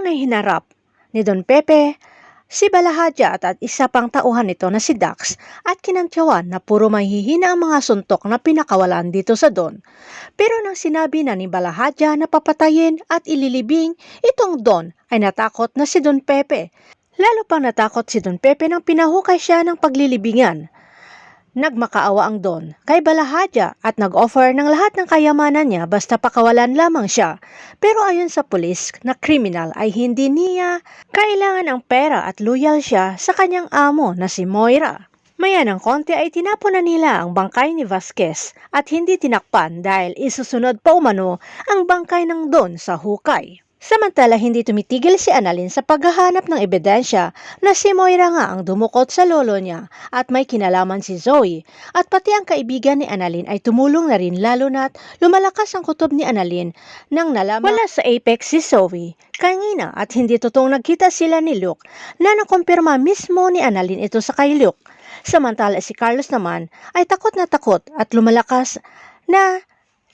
na hinarap ni Don Pepe si Balahadja at isa pang tauhan nito na si Dax at kinantyawan na puro mahihina ang mga suntok na pinakawalan dito sa Don. Pero nang sinabi na ni Balahadja na papatayin at ililibing itong Don ay natakot na si Don Pepe. Lalo pang natakot si Don Pepe nang pinahukay siya ng paglilibingan. Nagmakaawa ang Don kay Balahadja at nag-offer ng lahat ng kayamanan niya basta pakawalan lamang siya. Pero ayon sa pulis na kriminal ay hindi niya kailangan ang pera at loyal siya sa kanyang amo na si Moira. Maya ng konti ay tinapon na nila ang bangkay ni Vasquez at hindi tinakpan dahil isusunod pa umano ang bangkay ng Don sa hukay. Samantala hindi tumitigil si Annalyn sa paghahanap ng ebidensya na si Moira nga ang dumukot sa lolo niya at may kinalaman si Zoe at pati ang kaibigan ni Annalyn ay tumulong na rin lalo na't lumalakas ang kutob ni Annalyn nang nalaman wala sa Apex si Zoe kanina at hindi totoong nagkita sila ni Luke na nakumpirma mismo ni Annalyn ito sa kay Luke. Samantala si Carlos naman ay takot at lumalakas na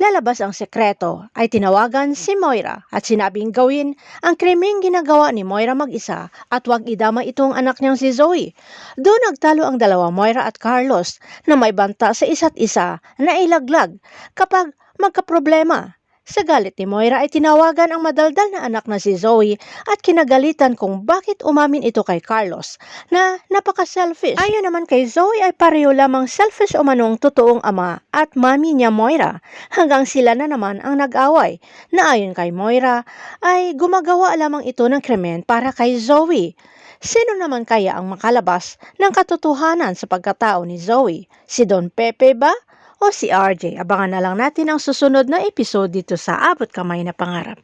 lalabas ang sekreto ay tinawagan si Moira at sinabing gawin ang krimeng ginagawa ni Moira mag-isa at huwag idama itong anak niyang si Zoe. Doon nagtalo ang dalawa Moira at Carlos na may banta sa isa't isa na ilaglag kapag magkaproblema. Sa galit ni Moira ay tinawagan ang madaldal na anak na si Zoe at kinagalitan kung bakit umamin ito kay Carlos na napaka-selfish. Ayon naman kay Zoe ay pareho lamang selfish o manong totoong ama at mami niya Moira hanggang sila na naman ang nag-away na ayon kay Moira ay gumagawa lamang ito ng krimen para kay Zoe. Sino naman kaya ang makalabas ng katotohanan sa pagkatao ni Zoe? Si Don Pepe ba? O si RJ? Abangan na lang natin ang susunod na episode dito sa Abot Kamay na Pangarap.